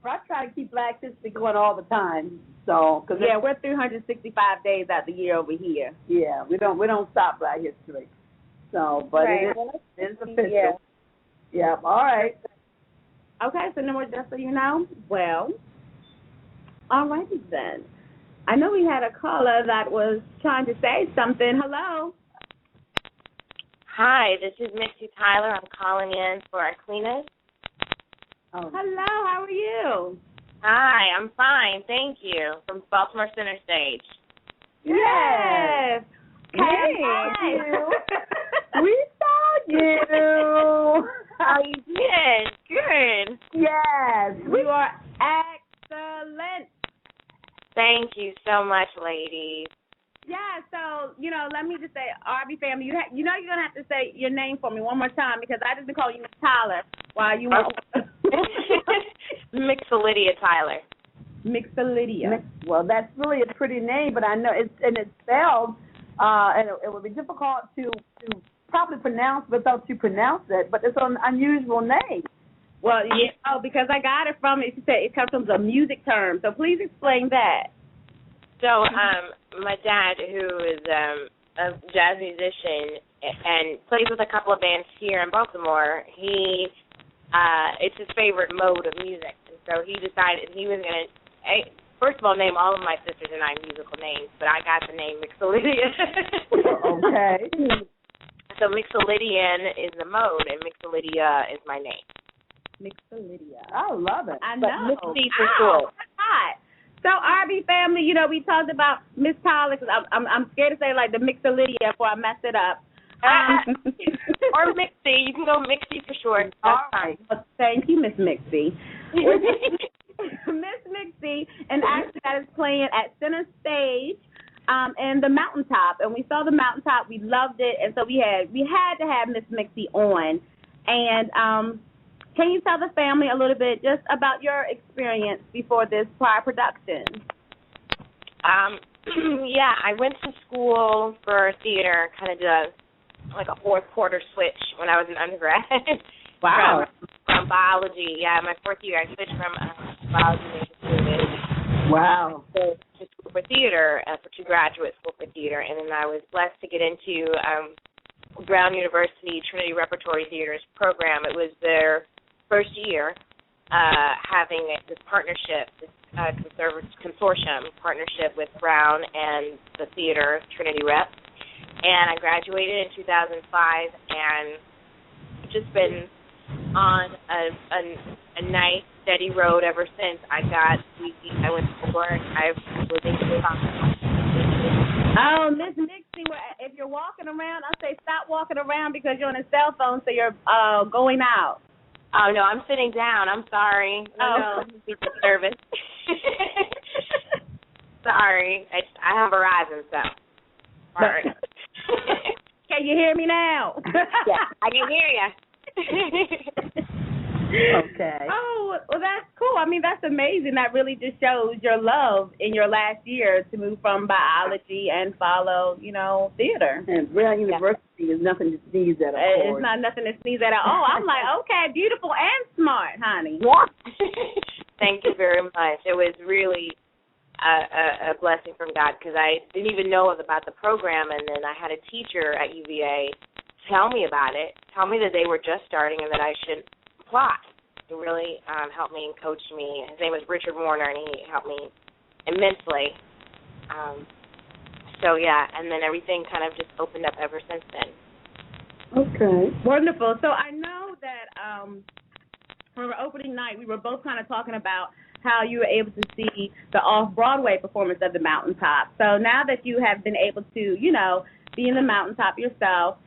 I try to keep Black History going all the time. So, cause yeah, we're 365 days out the year over here. Yeah, we don't stop Black History. So, but right. it is official. Yeah. All right. Okay, so now just so you know, well, all righty then. I know we had a caller that was trying to say something. Hello. Hi, this is Myxolydia Tyler. I'm calling in for our cleaners. Oh. Hello, how are you? Hi, I'm fine, thank you. From Baltimore Center Stage. Yes. Hey. We saw you. Oh, you did? Good. Yes. You are excellent. Thank you so much, ladies. Yeah, so, let me just say, RB family, you're going to have to say your name for me one more time because I just been calling you Miss Tyler while you were Myxolydia Tyler. Myxolydia. Well, that's really a pretty name, but I know it's spelled, and it would be difficult to probably pronounce without you pronounce it, but it's an unusual name. Well, yeah, because I got it from, it said it comes from the music term, so please explain that. So, my dad, who is a jazz musician and plays with a couple of bands here in Baltimore, it's his favorite mode of music. And so he decided he was going to, first of all, name all of my sisters and I musical names, but I got the name Myxolydia. Okay. So Myxolydian is the mode, and Myxolydia is my name. Myxolydia. I love it. I know. Myxy for short. That's hot. So, RB family, we talked about Miss Tyler, because I'm scared to say, like, the Myxolydia before I mess it up. Or Myxy. You can go Myxy for short. That's fine. Well, thank you, Miss Myxy. Miss Myxy, and actually that is playing at Center Stage and the Mountaintop. And we saw the Mountaintop. We loved it. And so we had to have Miss Myxy on. And can you tell the family a little bit just about your experience before this prior production? Yeah, I went to school for theater, kind of did like a fourth quarter switch when I was an undergrad. Wow. From biology. Yeah, my fourth year I switched from biology major to wow. to school for theater, to graduate school for theater, and then I was blessed to get into Brown University Trinity Repertory Theater's program. It was their first year having this partnership, this consortium partnership with Brown and the theater, Trinity Rep. And I graduated in 2005 and just been on a nice, steady road ever since. I went to work. I was in the Oh, Miss Myxy, if you're walking around, I say stop walking around because you're on a cell phone, so you're going out. Oh, no, I'm sitting down. I'm sorry. No, it's service. Sorry. I have Verizon, so. All right. Can you hear me now? Yeah, I can hear you. Okay. Oh, well, that's cool. I mean, that's amazing. That really just shows your love in your last year to move from biology and follow, theater. And Brown University is nothing to sneeze at, of course. It's not nothing to sneeze at all. I'm like, okay, beautiful and smart, honey. Thank you very much. It was really a blessing from God because I didn't even know about the program, and then I had a teacher at UVA tell me about it, tell me that they were just starting and that I should apply. He really helped me and coached me. His name was Richard Warner, and he helped me immensely. So, yeah, and then everything kind of just opened up ever since then. Okay. Wonderful. So I know that for our opening night, we were both kind of talking about how you were able to see the off-Broadway performance of the Mountaintop. So now that you have been able to, be in the Mountaintop yourself,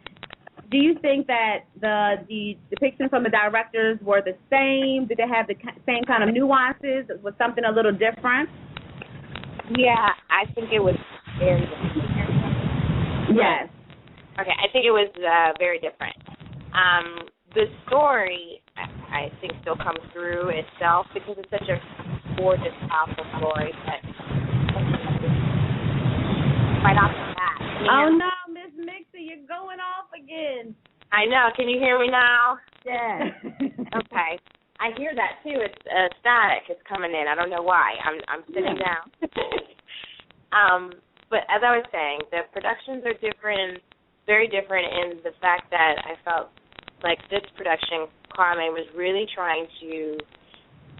do you think that the depictions from the directors were the same? Did they have the same kind of nuances? Was something a little different? Yeah, I think it was very different. Yes. Okay, I think it was very different. The story, I think, still comes through itself because it's such a gorgeous, powerful story. But right off the bat. Oh, no, Miss Myxy, you're going off again. I know. Can you hear me now? Yeah. Okay. I hear that too. It's static. It's coming in. I don't know why. I'm sitting down. But as I was saying, the productions are different, very different in the fact that I felt like this production, Kwame, was really trying to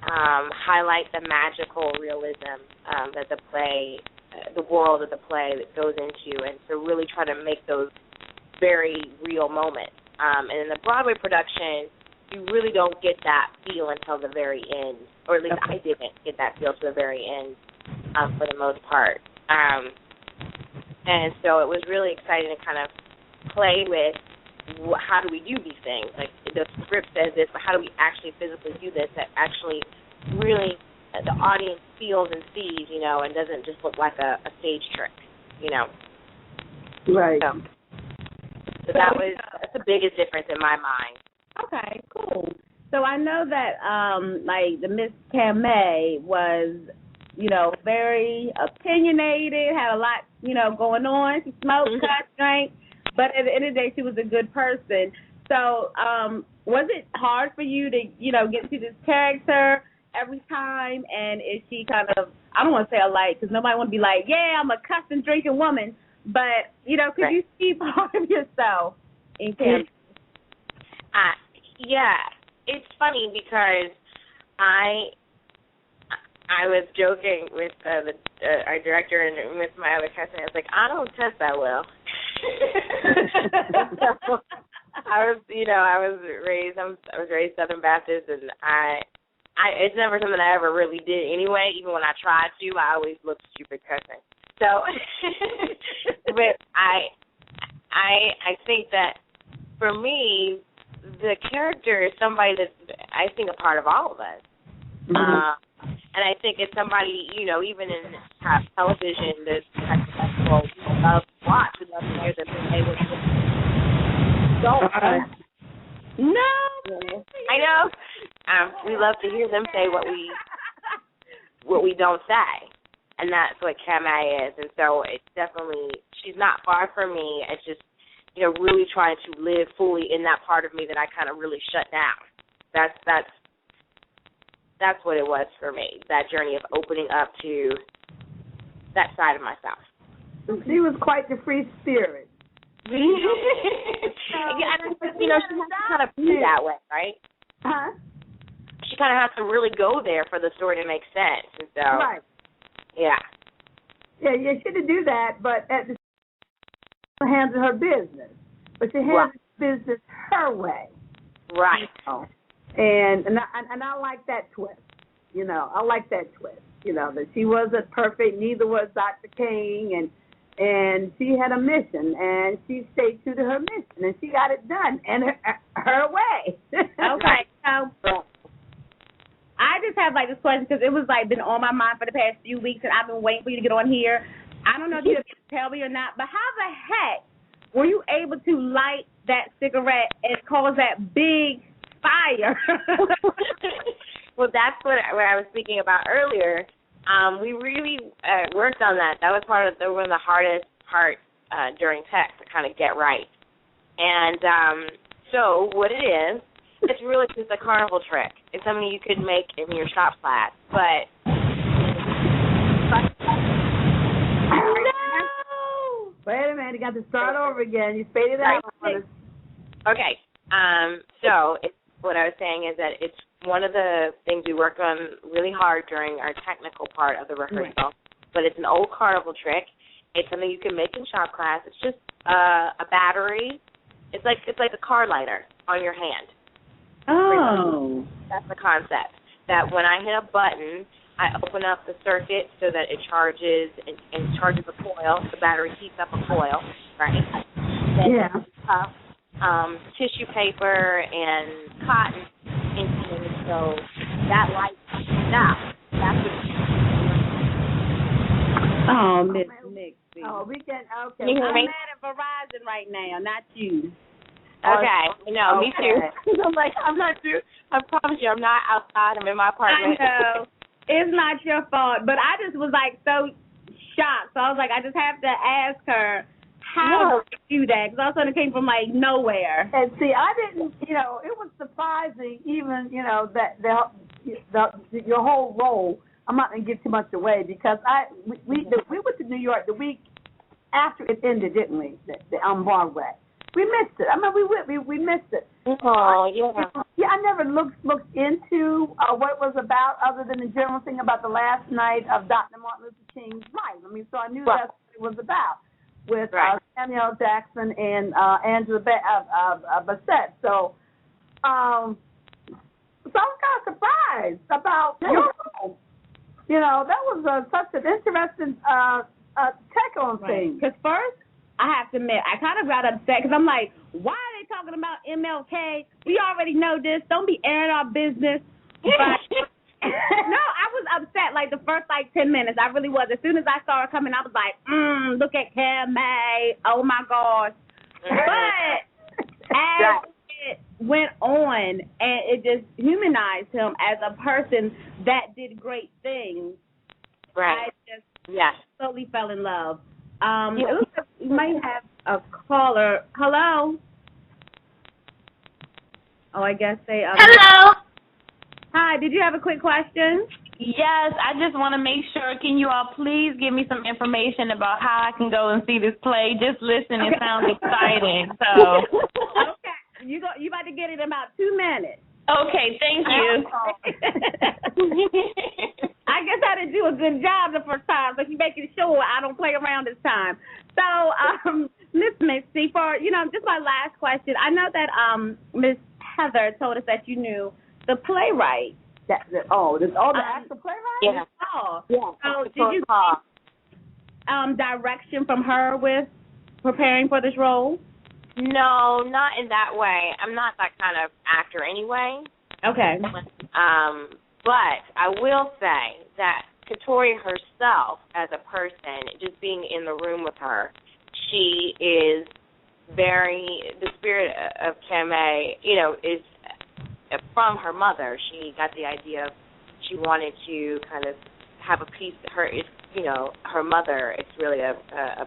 highlight the magical realism that the play, the world of the play that goes into, and so really try to make those very real moments. And in the Broadway production, you really don't get that feel until the very end, or at least I didn't get that feel to the very end for the most part. And so it was really exciting to kind of play with how do we do these things. Like the script says this, but how do we actually physically do this that actually really the audience feels and sees, you know, and doesn't just look like a stage trick, you know. Right. So that's the biggest difference in my mind. Okay, cool. So I know that like the Miss Kamei was, you know, very opinionated, had a lot, you know, going on. She smoked, cut, drank, but at the end of the day, she was a good person. So was it hard for you to, you know, get to this character every time? And is she kind of, I don't want to say a light because nobody want to be like, yeah, I'm a cussing, drinking woman. But, you know, could you see part of yourself in Kamei? Yeah, it's funny because I was joking with our director and with my other cousin. I was like, I don't test that well. So, I was raised Southern Baptist, and I it's never something I ever really did anyway. Even when I tried to, I always looked stupid cussing. So, but I think that for me, the character is somebody that's, I think, a part of all of us. And I think it's somebody, you know, even in television, this type of festival, we love to watch. We love to hear them say what No. I know. We love to hear them say what we don't say. And that's what Kamei is. And so it's definitely, she's not far from me. It's just, you know, really trying to live fully in that part of me that I kind of really shut down. That's what it was for me, that journey of opening up to that side of myself. She was quite the free spirit. Yeah, you know, she has to kind of be that way, right? Huh? She kind of has to really go there for the story to make sense. And so, right. Yeah. Yeah, she had to do that, but at the handle her business, but she handled business her way. Right. You know? And I like that twist. You know, I like that twist. You know, that she wasn't perfect, neither was Dr. King, and she had a mission, and she stayed true to her mission, and she got it done, and her way. Okay. So I just have like this question because it was like been on my mind for the past few weeks, and I've been waiting for you to get on here. I don't know if you can tell me or not, but how the heck were you able to light that cigarette and cause that big fire? Well, that's what I was speaking about earlier. We really worked on that. That was one of the hardest parts during tech to kind of get right. And so what it is, it's really just a carnival trick. It's something you could make in your shop class, but no! Wait a minute, you got to start over again. You faded out. Okay. So what I was saying is that it's one of the things we worked on really hard during our technical part of the rehearsal, but it's an old carnival trick. It's something you can make in shop class. It's just a battery. It's like a car lighter on your hand. Oh. That's the concept. That when I hit a button, I open up the circuit so that it charges and charges a coil. The battery heats up a coil, right? Then tissue paper and cotton into it, so that light stops. That's what. Oh, Miss Nixie. Oh, we can. Okay. Can you hear me? I'm mad at Verizon right now, not you. Okay. No, me too. I'm like, I'm not true. I promise you, I'm not outside. I'm in my apartment. I know. It's not your fault, but I just was like so shocked. So I was like, I just have to ask her, how did you do that? Because all of a sudden it came from like nowhere. And see, I didn't, it was surprising even, that your whole role. I'm not going to give too much away because we went to New York the week after it ended, didn't we? The Broadway. We missed it. I mean, we missed it. Oh, yeah. Yeah, I never looked into what it was about other than the general thing about the last night of Dr. Martin Luther King's life. I mean, so I knew that's what it was about with Samuel Jackson and Angela Bassett. So I was kind of surprised about your role. That was such an interesting take on things. Because first, I have to admit, I kind of got upset because I'm like, why are they talking about MLK? We already know this. Don't be airing our business. But, no, I was upset like the first 10 minutes. I really was. As soon as I saw her coming, I was like, look at May. Oh, my gosh. But as it went on and it just humanized him as a person that did great things, I just slowly fell in love. It looks like we might have a caller. Hello? Oh, I guess they... Hello? Hi, did you have a quick question? Yes, I just want to make sure, can you all please give me some information about how I can go and see this play? Just listen, it sounds exciting. So. Okay, you about to get it in about 2 minutes. Okay, thank you. I guess I didn't do a good job the first time, but you're making sure I don't play around this time. So, Miss Mixie, for, just my last question, I know that Miss Heather told us that you knew the playwright. The actual playwright? Yeah. So, did you get direction from her with preparing for this role? No, not in that way. I'm not that kind of actor anyway. Okay. But I will say that Katori herself, as a person, just being in the room with her, she is the spirit of Kame, is from her mother. She got the idea of she wanted to kind of have a piece. Her mother. It's really a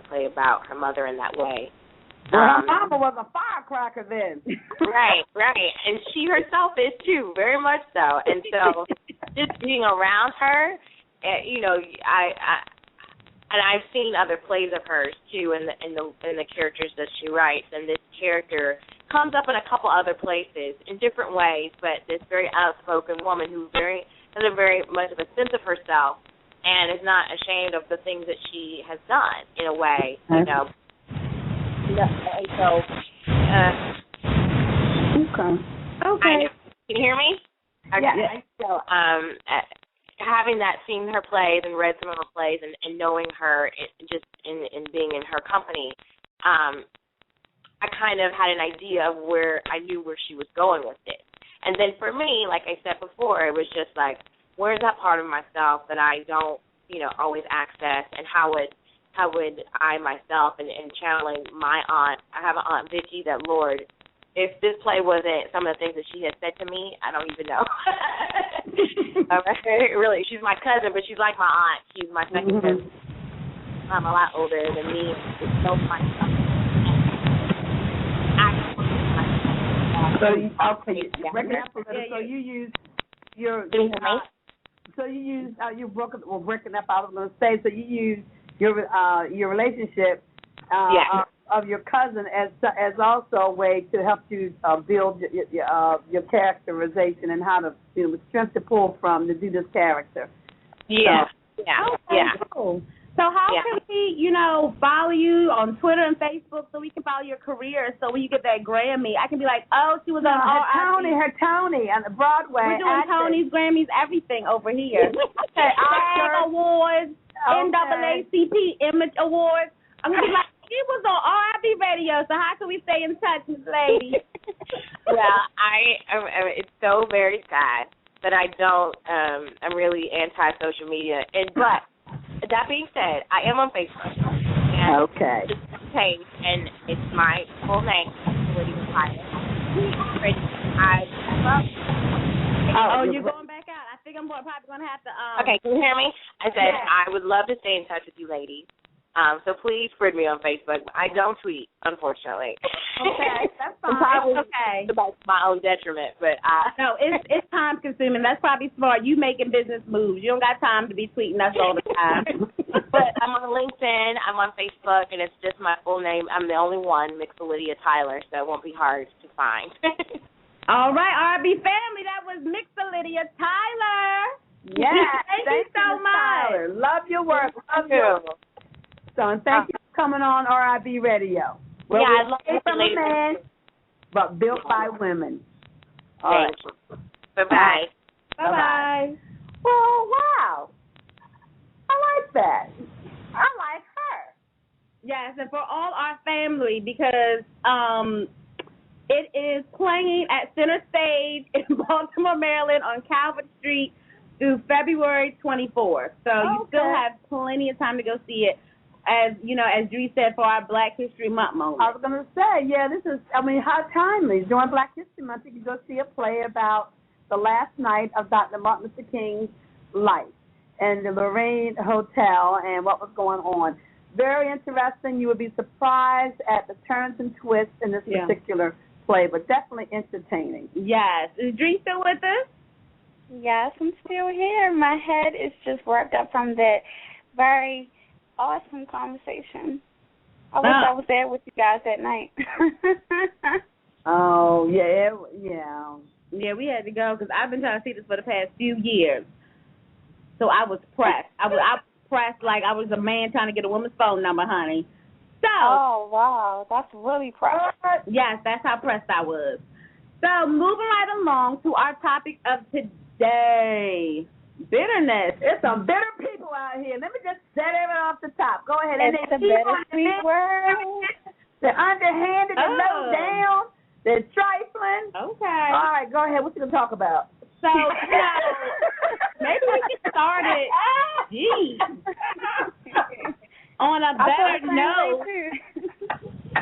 play about her mother in that way. Well, her mama was a firecracker then. Right. And she herself is too, very much so. And so just being around her, I've seen other plays of hers too in the characters that she writes, and this character comes up in a couple other places in different ways, but this very outspoken woman who has a very much of a sense of herself and is not ashamed of the things that she has done in a way, So, okay. Can you hear me? Yeah. So, having seen her plays and read some of her plays and knowing her just in being in her company, I kind of had an idea of where she was going with it. And then for me, like I said before, it was just like, where's that part of myself that I don't, always access, and how would I myself and channeling my aunt, I have an Aunt Vicky that, Lord, if this play wasn't some of the things that she has said to me, I don't even know. Really, she's my cousin, but she's like my aunt. She's my second cousin. I'm a lot older than me. It's so funny. So you use your... So you use you're breaking up. I was going to say. So you use your relationship of your cousin as also a way to help you build your characterization and how to with strength to pull from to do this character. Yeah. Cool. So how can we, follow you on Twitter and Facebook so we can follow your career? So when you get that Grammy, I can be like, oh, she was on her Tony on the Broadway. We're doing Tonys, Grammys, everything over here. Oscar Awards, NAACP Image Awards. I'm gonna be like, she was on RIB Radio. So how can we stay in touch, Miss Lady? Well, it's so very sad that I don't. I'm really anti-social media, but. That being said, I am on Facebook. And it's a page, and it's my full name, Myxolydia Tyler. You're going back out. I think I'm probably going to have to... Okay, can you hear me? I said I would love to stay in touch with you ladies. So please friend me on Facebook. I don't tweet, unfortunately. Okay, that's fine. Probably okay. to my own detriment, but no, it's time consuming. That's probably smart. You making business moves. You don't got time to be tweeting us all the time. But I'm on LinkedIn, I'm on Facebook, and it's just my full name. I'm the only one, Myxolydia Tyler, so it won't be hard to find. All right, RB family, that was Myxolydia Tyler. Yes, thank you so much. Tyler. Love your work. Thank you. And thank you for coming on RIB Radio. Well, yeah, I love it from a man, but built by women. All Thank you. Bye-bye. Bye-bye. Well, wow. I like that. I like her. Yes, and for all our family, because it is playing at Center Stage in Baltimore, Maryland on Calvert Street through February 24th. So you still have plenty of time to go see it. As you know, as Dree said, for our Black History Month moment. I was going to say, this is, how timely. During Black History Month, you can go see a play about the last night of Dr. Martin Luther King's life and the Lorraine Hotel and what was going on. Very interesting. You would be surprised at the turns and twists in this particular play, but definitely entertaining. Yes. Is Dree still with us? Yes, I'm still here. My head is just worked up from that very awesome conversation. I wish I was there with you guys that night. Oh, yeah. Yeah, we had to go because I've been trying to see this for the past few years. So I was pressed. I was pressed like I was a man trying to get a woman's phone number, honey. So. Oh, wow. That's really pressed. Yes, that's how pressed I was. So moving right along to our topic of today. Bitterness. It's some bitter people out here. Let me just set it off the top. Go ahead. It's a bittersweet world. They're underhanded and low down. They're trifling. Okay. All right, go ahead. What you going to talk about? So, maybe we can start it. Geez. On a better note.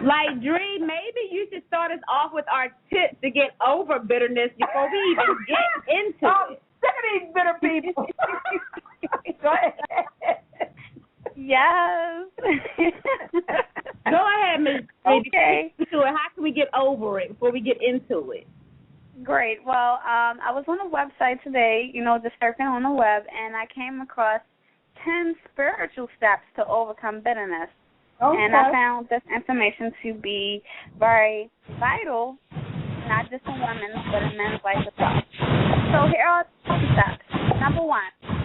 Like, Dree, maybe you should start us off with our tips to get over bitterness before we even get into it. Sick of these bitter people. Go ahead. Yes. Go ahead, Ms. Okay. How can we get over it before we get into it? Great. Well, I was on a website today, just surfing on the web, and I came across 10 spiritual steps to overcome bitterness. Okay. And I found this information to be very vital, not just in women's, but in men's life as well. So here are the steps. Number 1,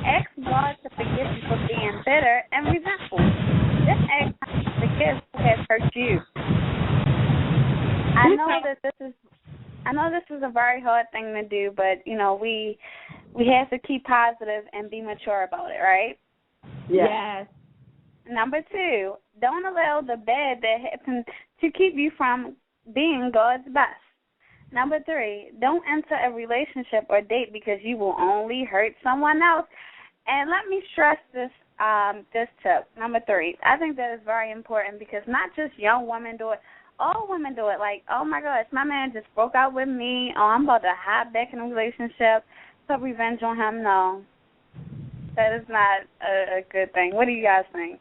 ask God to forgive you for being bitter and resentful. Just ask God to forgive who has hurt you. I know this is a very hard thing to do, but we have to keep positive and be mature about it, right? Yes. Number 2, don't allow the bad that happened to keep you from being God's best. Number 3, don't enter a relationship or date because you will only hurt someone else. And let me stress this tip. Number 3, I think that is very important because not just young women do it, all women do it. Like, oh my gosh, my man just broke out with me. Oh, I'm about to hop back in a relationship, put revenge on him. No, that is not a good thing. What do you guys think?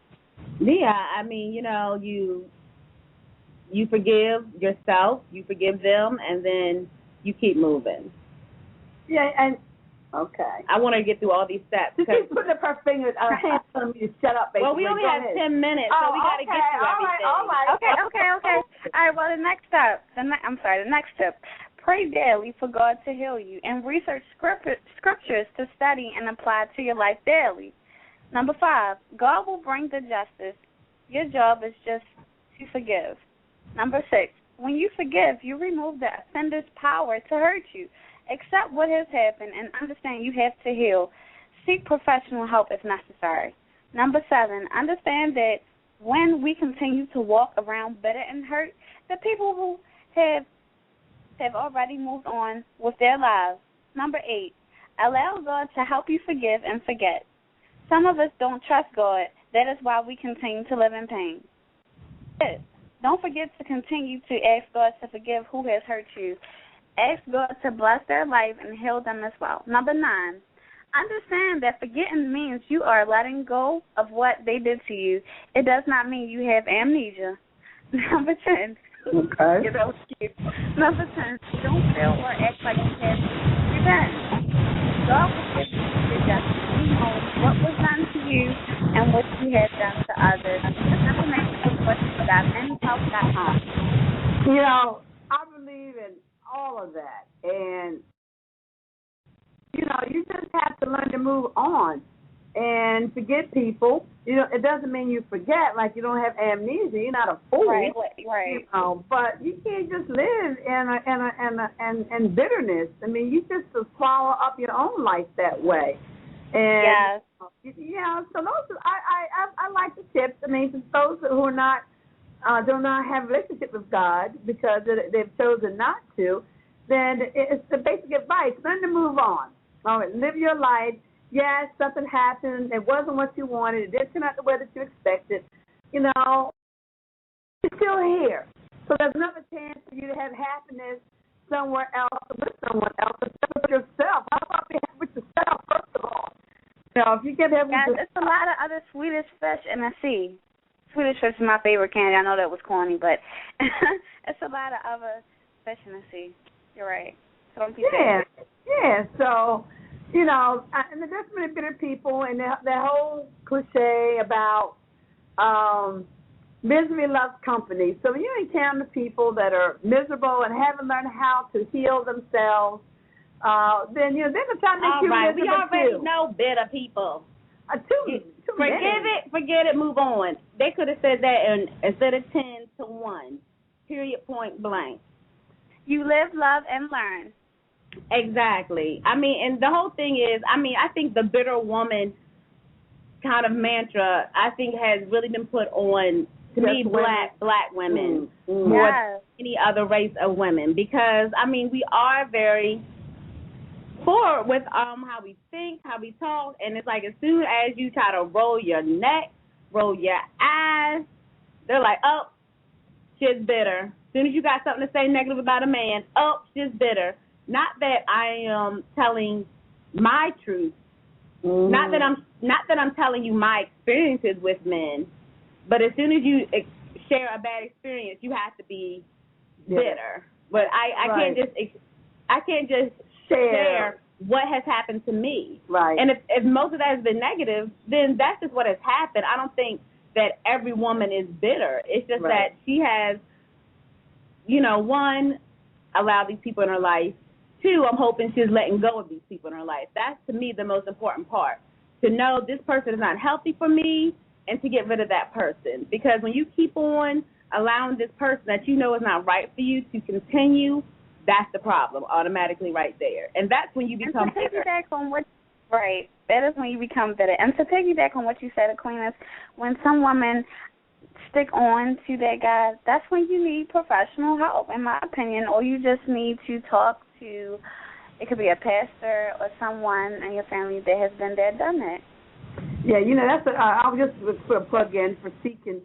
Yeah, I mean, you forgive yourself, you forgive them, and then you keep moving. Yeah, and okay. I want to get through all these steps. She keeps putting up her fingers, her hands on me to shut up, basically. Well, we only have 10 minutes, so we got to get through everything. All right. Okay. All right, well, the next step, the next tip. Pray daily for God to heal you and research scriptures to study and apply to your life daily. Number 5, God will bring the justice. Your job is just to forgive. Number 6, when you forgive, you remove the offender's power to hurt you. Accept what has happened and understand you have to heal. Seek professional help if necessary. Number 7, understand that when we continue to walk around bitter and hurt, the people who have already moved on with their lives. Number 8, allow God to help you forgive and forget. Some of us don't trust God. That is why we continue to live in pain. Don't forget to continue to ask God to forgive who has hurt you. Ask God to bless their life and heal them as well. Number 9, understand that forgetting means you are letting go of what they did to you. It does not mean you have amnesia. Number 10. Okay. You know, number 10. Don't feel or act like you have revenge. God forgives you just know what was done to you and what you had done to others. This information is what's.mentalhealth.com. You know, I believe in all of that, and you know, you just have to learn to move on and forget people. You know, it doesn't mean you forget, like you don't have amnesia. You're not a fool, right? You know, but you can't just live in bitterness. I mean, you just swallow up your own life that way. And yeah, so those I like the tips. I mean, for those who are not do not have a relationship with God because they've chosen not to, then it's the basic advice: learn to move on. All right, live your life. Yes, something happened. It wasn't what you wanted. It didn't turn out the way that you expected. You know, you're still here. So there's another chance for you to have happiness somewhere else or with someone else instead of yourself. How about being happy with yourself, first of all? You know, if you get happy with it's a lot of other Swedish fish in the sea. Swedish fish is my favorite candy. I know that was corny, but it's a lot of other fish in the sea. You're right. So don't be sad. Yeah. So, you know, and there's many bitter people, and that whole cliche about misery loves company. So when you encounter people that are miserable and haven't learned how to heal themselves, then you know they're gonna try to make you miserable too. We already know bitter people. Forget it, move on. They could have said that instead of 10 to 1. Period, point blank. You live, love, and learn. Exactly. I mean, and the whole thing is, I mean, I think the bitter woman kind of mantra, I think, has really been put on, to me, black women more than any other race of women. Because, I mean, we are very forward with how we think, how we talk, and it's like as soon as you try to roll your neck, roll your eyes, they're like, oh, she's bitter. As soon as you got something to say negative about a man, oh, she's bitter. Not that I am telling my truth. Mm-hmm. Not that I'm telling you my experiences with men, but as soon as you share a bad experience, you have to be bitter. But I can't just share what has happened to me. Right. And if most of that has been negative, then that's just what has happened. I don't think that every woman is bitter. It's just that she has, you know, one, allowed these people in her life. Two, I'm hoping she's letting go of these people in her life. That's, to me, the most important part. To know this person is not healthy for me and to get rid of that person. Because when you keep on allowing this person that you know is not right for you to continue, that's the problem automatically right there. And that's when you become bitter. That is when you become bitter. And to piggyback on what you said, Aquinas, when some women stick on to that guy, that's when you need professional help, in my opinion, or you just need to talk to, it could be a pastor or someone in your family that has been there, done that. Yeah, you know, I was just put a plug in for seeking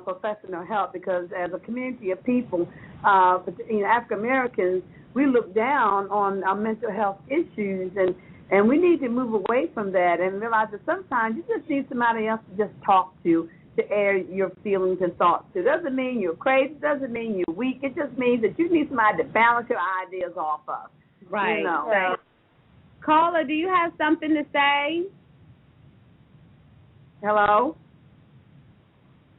professional help, because as a community of people, African Americans, we look down on our mental health issues, and we need to move away from that and realize that sometimes you just need somebody else to just talk to air your feelings and thoughts to. It doesn't mean you're crazy. It doesn't mean you're weak. It just means that you need somebody to balance your ideas off of. Right. You know. Right. Caller, do you have something to say? Hello?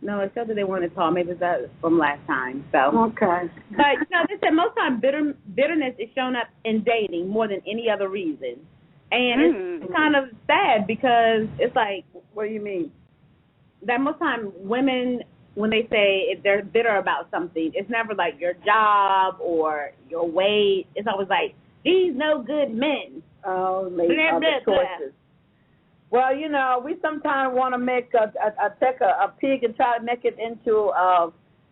No, it said that they wanted to talk. Maybe that's from last time. So okay. But you know, they said most times bitterness is shown up in dating more than any other reason, and it's kind of sad because it's like, what do you mean? That most times women, when they say if they're bitter about something, it's never like your job or your weight. It's always like, these no good men. Oh, make other choices. Well, you know, we sometimes want to make take a pig and try to make it into,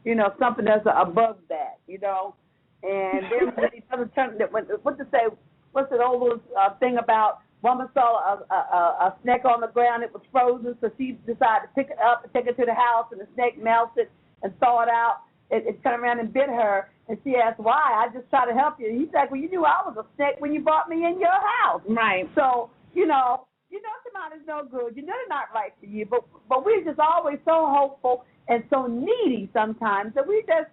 you know, something that's above that, you know. And then when it doesn't turn, what to say? What's that old thing about? Woman saw a snake on the ground. It was frozen, so she decided to pick it up and take it to the house, and the snake melted and thawed out. It turned around and bit her, and she asked, why? I just tried to help you. And he's like, well, you knew I was a snake when you brought me in your house. Right. So somebody's no good. You know they're not right for you. But we're just always so hopeful and so needy sometimes that we just,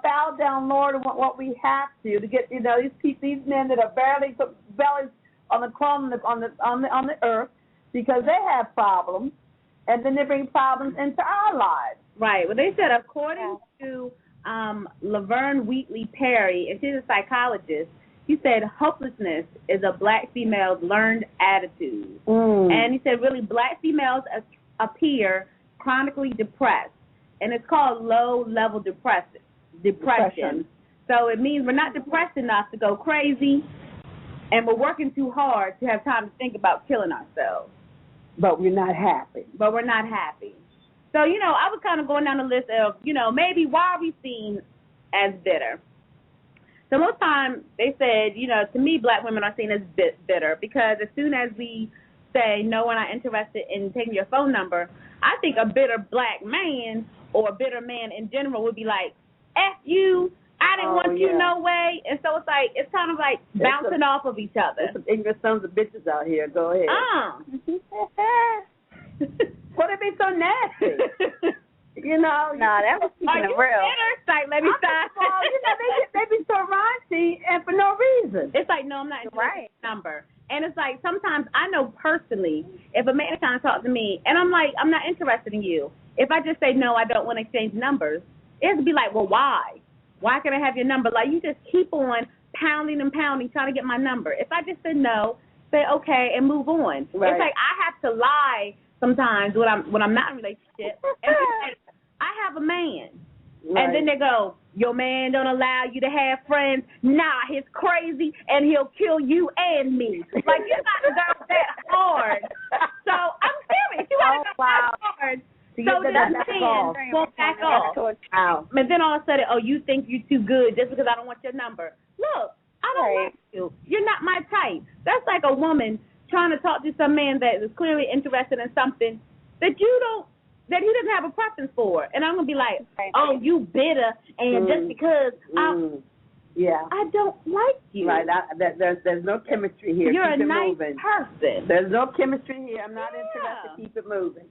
bow down, Lord, and what we have to get, these men that are barely on the crumb on the earth because they have problems, and then they bring problems into our lives. Right. Well, they said according to Laverne Wheatley Perry, and she's a psychologist. He said hopelessness is a black female's learned attitude. And he said really black females appear chronically depressed, and it's called low-level depression. So it means we're not depressed enough to go crazy, and we're working too hard to have time to think about killing ourselves. But we're not happy. So, I was kind of going down the list of, maybe why are we seen as bitter? So most times they said, to me, black women are seen as bitter because as soon as we say, no, we're not interested in taking your phone number, I think a bitter black man or a bitter man in general would be like, F you, I didn't want you no way. And so it's kind of like bouncing off of each other. There's some ignorant sons of bitches out here. Go ahead. What if they so nasty? No, that was keeping it real. Like, let me stop. They be so raunchy and for no reason. It's like, no, I'm not interested in the number. And it's like, sometimes I know personally, if a man kind of talks to me, and I'm like, I'm not interested in you. If I just say, no, I don't want to exchange numbers, it has to be like, well, why? Why can I have your number? Like, you just keep on pounding and pounding, trying to get my number. If I just say no, say okay, and move on. Right. It's like I have to lie sometimes when I'm not in a relationship. And like, I have a man. Right. And then they go, your man don't allow you to have friends. Nah, he's crazy, and he'll kill you and me. Like, you're not going to go that hard. So I'm serious. You got to go that hard. So this man won't back off. And then all of a sudden, you think you're too good just because I don't want your number. Look, I don't like you. You're not my type. That's like a woman trying to talk to some man that is clearly interested in something that that he doesn't have a preference for. And I'm going to be like, oh, you bitter, and just because I don't like you. Right, there's no chemistry here. You're keep a nice moving. person. There's no chemistry here. I'm not interested. Keep it moving.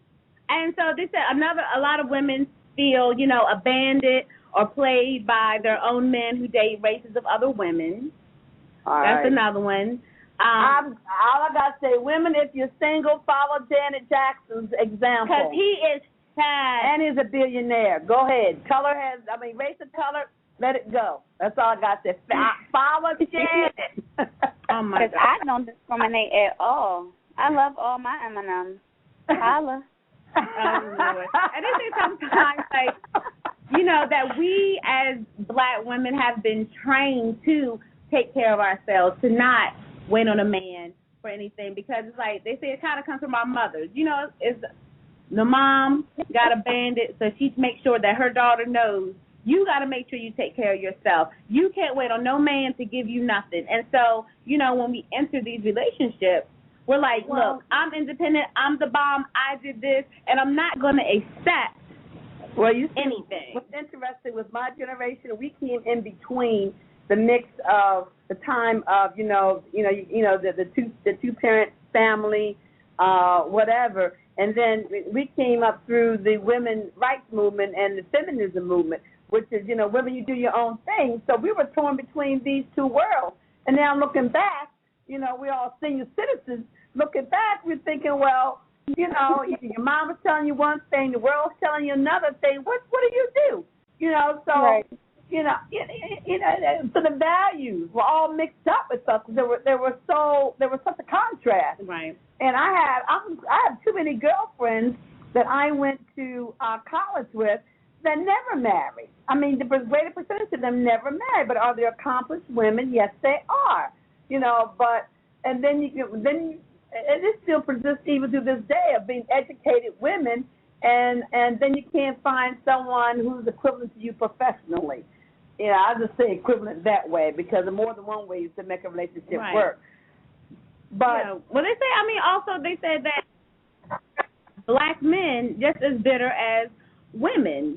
And so they said a lot of women feel, abandoned or played by their own men who date races of other women. That's another one. All I got to say, women, if you're single, follow Janet Jackson's example. Because he is fat. And he's a billionaire. Go ahead. Race of color, let it go. That's all I got to say. Follow Janet. Oh, my God. Because I don't discriminate at all. I love all my M&Ms. Holla. Oh, Lord. And they say sometimes, that we as black women have been trained to take care of ourselves, to not wait on a man for anything, because it's like they say it kind of comes from our mothers. It's the mom got a bandit, so she makes sure that her daughter knows you got to make sure you take care of yourself. You can't wait on no man to give you nothing. And so, when we enter these relationships, we're like, look, I'm independent, I'm the bomb, I did this, and I'm not going to accept anything. What's interesting with my generation, we came in between the mix of the time of the two parent family, whatever, and then we came up through the women's rights movement and the feminism movement, which is women, you do your own thing. So we were torn between these two worlds, and now looking back, we're all senior citizens. Looking back, we're thinking, well, your mom was telling you one thing, the world's telling you another thing. What do you do? So. Right. So the values were all mixed up with us. There was such a contrast. Right. And I have too many girlfriends that I went to college with that never married. I mean, the greater percentage of them never married. But are they accomplished women? Yes, they are. And then it still persists even to this day of being educated women, and then you can't find someone who's equivalent to you professionally. I'll just say equivalent that way, because there are more than one way to make a relationship work. But they said that black men just as bitter as women.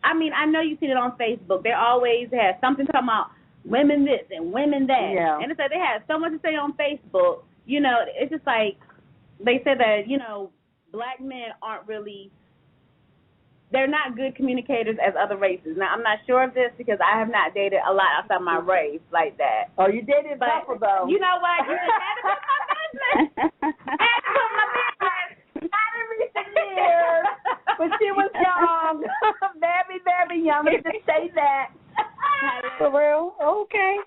I know you've seen it on Facebook. They always have something talking about women this and women that. Yeah. And it's like they have so much to say on Facebook, you know, it's just like they said that, you know, black men aren't really, they're not good communicators as other races. Now, I'm not sure of this because I have not dated a lot outside my race like that. Oh, you dated a couple, though. You know what? You just had to put my business. Had to put my business. Not in recent years, but she was young. Very, very young. Let's just say that. For real? Okay.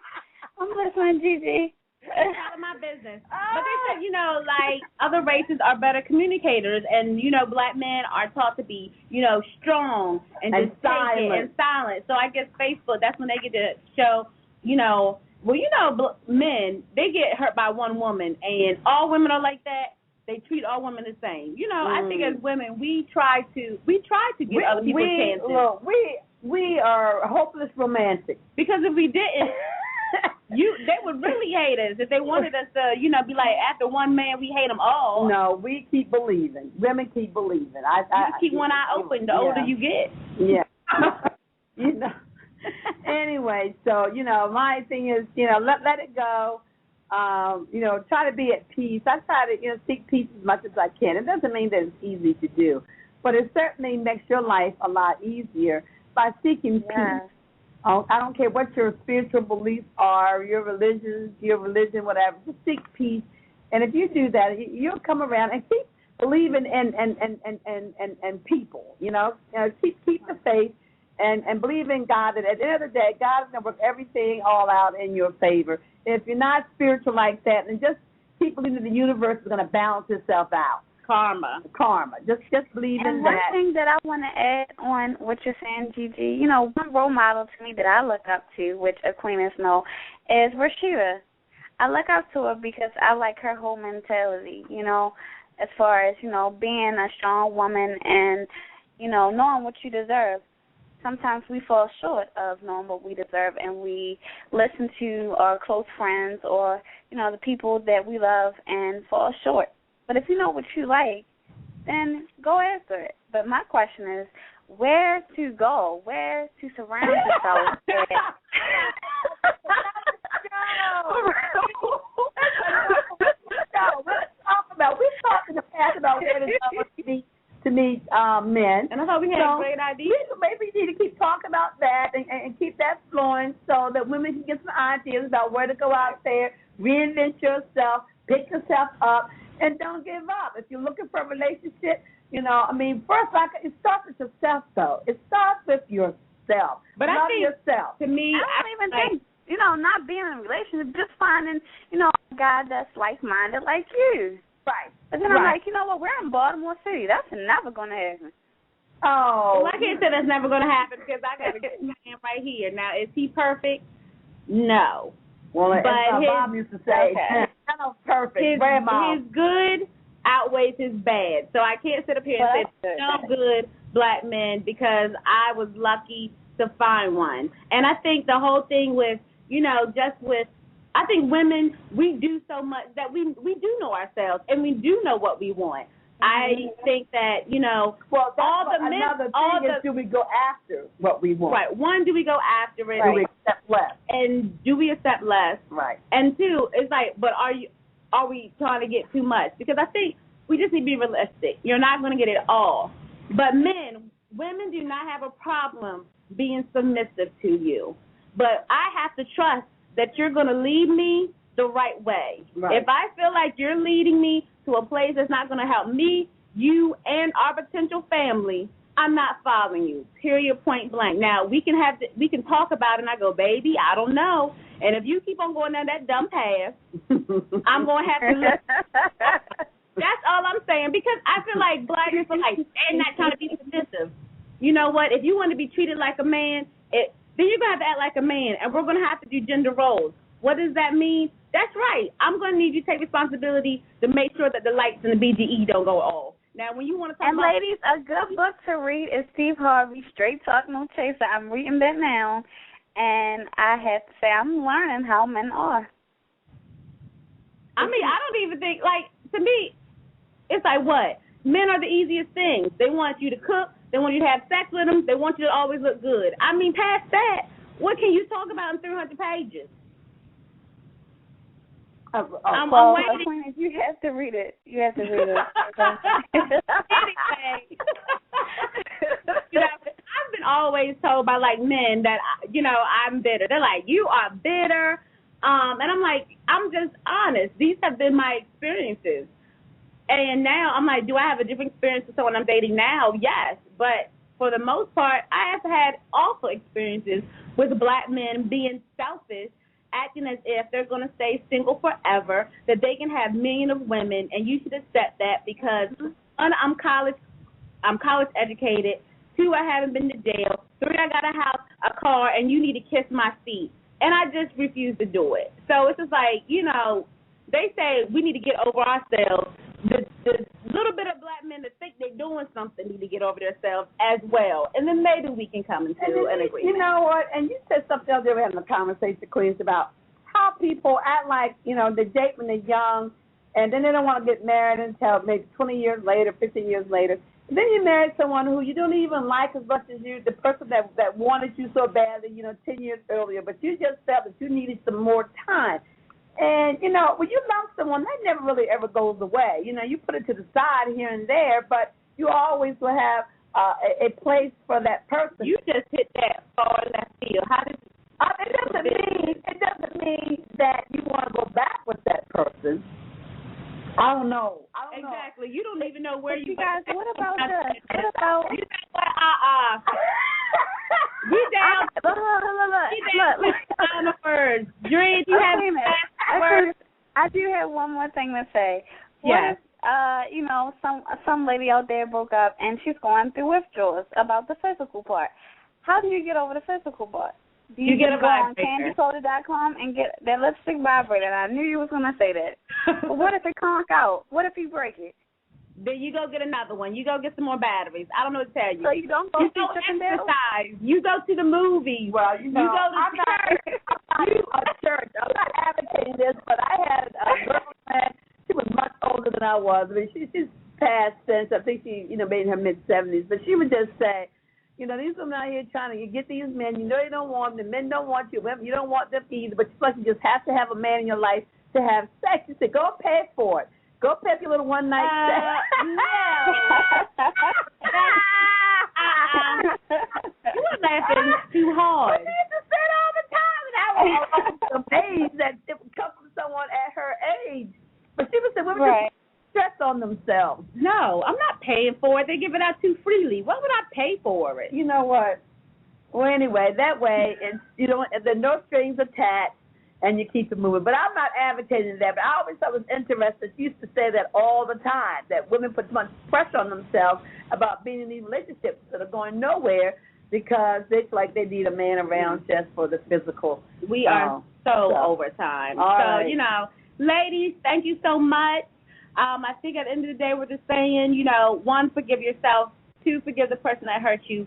I'm listening, Gigi. Out of my business. But they said, you know, like other races are better communicators, and you know, black men are taught to be, you know, strong and just silent and silent. So I guess Facebook, that's when they get to show, you know, well, you know, men, they get hurt by one woman, and all women are like that. They treat all women the same. You know, I think as women, we try to give other people chances. Look, we are hopeless romantics. Because if we didn't, they would really hate us if they wanted us to, you know, be like, after one man, we hate them all. No, we keep believing. Women keep believing. You keep one eye open the older you get. Yeah. You know. Anyway, so, you know, my thing is, you know, let it go. You know, try to be at peace. I try to, you know, seek peace as much as I can. It doesn't mean that it's easy to do, but it certainly makes your life a lot easier by seeking peace. I don't care what your spiritual beliefs are, your religion, whatever. Just seek peace, and if you do that, you'll come around and keep believing in people. You know, keep the faith and believe in God. That at the end of the day, God is going to work everything all out in your favor. If you're not spiritual like that, then just keep believing the universe is going to balance itself out. Karma. Just believe in that. And one thing that I want to add on what you're saying, Gigi, you know, one role model to me that I look up to, which acquaintance know, is Rashida. I look up to her because I like her whole mentality, you know, as far as, you know, being a strong woman and, you know, knowing what you deserve. Sometimes we fall short of knowing what we deserve, and we listen to our close friends or, you know, the people that we love and fall short. But if you know what you like, then go after it. But my question is, where to go? Where to surround yourself with? We've talked in the past about where to go to meet men. And I thought we had a great idea. Maybe we need to keep talking about that and keep that flowing so that women can get some ideas about where to go out there, reinvent yourself, pick yourself up, and don't give up. If you're looking for a relationship, you know, I mean, first, like, it starts with yourself, though. It starts with yourself. But Love I think, yourself. To me, I don't even think, you know, not being in a relationship, just finding, you know, a guy that's like-minded like you. Right. But then I'm like, you know what, we're in Baltimore City. That's never going to happen. Oh. Well, I can't say that's never going to happen because I got a good man right here. Now, is he perfect? No. Well, but as Bob used to say, perfect. His good outweighs his bad. So I can't sit up here and say no good black men because I was lucky to find one. And I think the whole thing with, you know, I think women, we do so much that we do know ourselves and we do know what we want. I think that, you know, another thing is, do we go after what we want? Right. One, do we go after it? Do we accept less? And do we accept less? Right. And two, it's like, but are we trying to get too much? Because I think we just need to be realistic. You're not going to get it all. But women do not have a problem being submissive to you. But I have to trust that you're going to lead me the right way. Right. If I feel like you're leading me to a place that's not going to help me, you, and our potential family, I'm not following you. Period, point blank. Now, we can talk about it, and I go, baby, I don't know. And if you keep on going down that dumb path, I'm going to have to listen. That's all I'm saying, because I feel like black people are like, they're not trying to be submissive. You know what? If you want to be treated like a man, then you're going to have to act like a man, and we're going to have to do gender roles. What does that mean? That's right. I'm going to need you to take responsibility to make sure that the lights in the BGE don't go off. Now, when you want to talk about... ladies, a good book to read is Steve Harvey's Straight Talk, No Chaser. I'm reading that now, and I have to say I'm learning how men are. I mean, I don't even think, like, to me, it's like what? Men are the easiest things. They want you to cook. They want you to have sex with them. They want you to always look good. I mean, past that, what can you talk about in 300 pages? I'm waiting. Queen, you have to read it. You have to read it. Anyway, I've been always told by like men that I'm bitter. They're like, you are bitter, and I'm like, I'm just honest. These have been my experiences, and now I'm like, do I have a different experience with someone I'm dating now? Yes, but for the most part, I have had awful experiences with black men being selfish, acting as if they're going to stay single forever, that they can have millions of women, and you should accept that because, one, I'm college educated, two, I haven't been to jail, three, I got a house, a car, and you need to kiss my feet. And I just refuse to do it. So it's just like, they say we need to get over ourselves. The little bit of black men that think they're doing something need to get over themselves as well. And then maybe we can come into an agreement. You know what? And you said something else. We were having a conversation, Queens, about how people act like, they date when they're young, and then they don't want to get married until maybe 20 years later, 15 years later. And then you married someone who you don't even like as much as the person that wanted you so badly, 10 years earlier, but you just felt that you needed some more time. And, when you love someone, that never really ever goes away. You put it to the side here and there, but you always will have a place for that person. You just hit that far left field. How did it doesn't mean that you want to go back with that person. I don't know. Exactly. You don't even know where you guys. What about this? What about? You know what? We down. Look. On the words. Dream, you have words. I do have one more thing to say. Yes. Some lady out there broke up and she's going through withdrawals about the physical part. How do you get over the physical part? Do you get a go on vibrator. candycoated.com and get that lipstick vibrator? I knew you was going to say that. But what if it conk out? What if you break it? Then you go get another one. You go get some more batteries. I don't know what to tell you. So you don't go see exercise. You go to the movies. Well, you go to church. I'm not advocating this, but I had a girlfriend. She was much older than I was. I mean, she's passed since. I think she, made in her mid-70s. But she would just say, these women out here trying to get these men. You don't want them. The men don't want you. You don't want them either. But you just have to have a man in your life to have sex. You said, go pay for it. Go pay for your little one-night stand. No. You were laughing too hard. But she used to say it all the time, and I was amazed that it would come from someone at her age. But she would say, women just stress on themselves. No, I'm not paying for it. They give it out too freely. Why would I pay for it? You know what? Well, anyway, that way, it's, there are no strings attached. And you keep it moving. But I'm not advocating that. But I always thought it was interesting. She used to say that all the time, that women put much pressure on themselves about being in these relationships that are going nowhere because they feel like they need a man around just for the physical. We are so over time. Right. Ladies, thank you so much. I think at the end of the day, we're just saying, one, forgive yourself. Two, forgive the person that hurt you.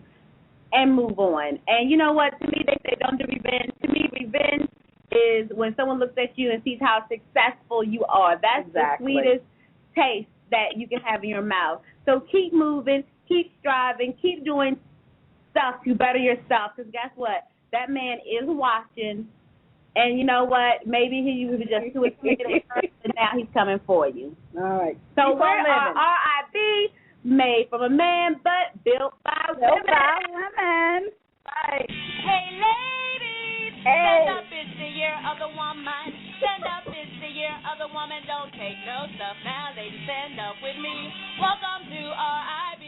And move on. And you know what? To me, they say don't do revenge. To me, revenge is when someone looks at you and sees how successful you are. That's the sweetest taste that you can have in your mouth. So keep moving, keep striving, keep doing stuff to better yourself. Because guess what? That man is watching. And you know what? Maybe he was just too excited and now he's coming for you. All right. So we're RIB, made from a man, but built by women. Right. Hey, ladies, stand up, it's the year of the woman. Stand up, it's the year of the woman. Don't take no stuff now, ladies, stand up with me. Welcome to RIB.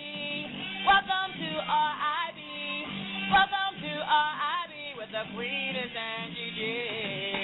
Welcome to RIB. Welcome to RIB with the Queen and Angie G.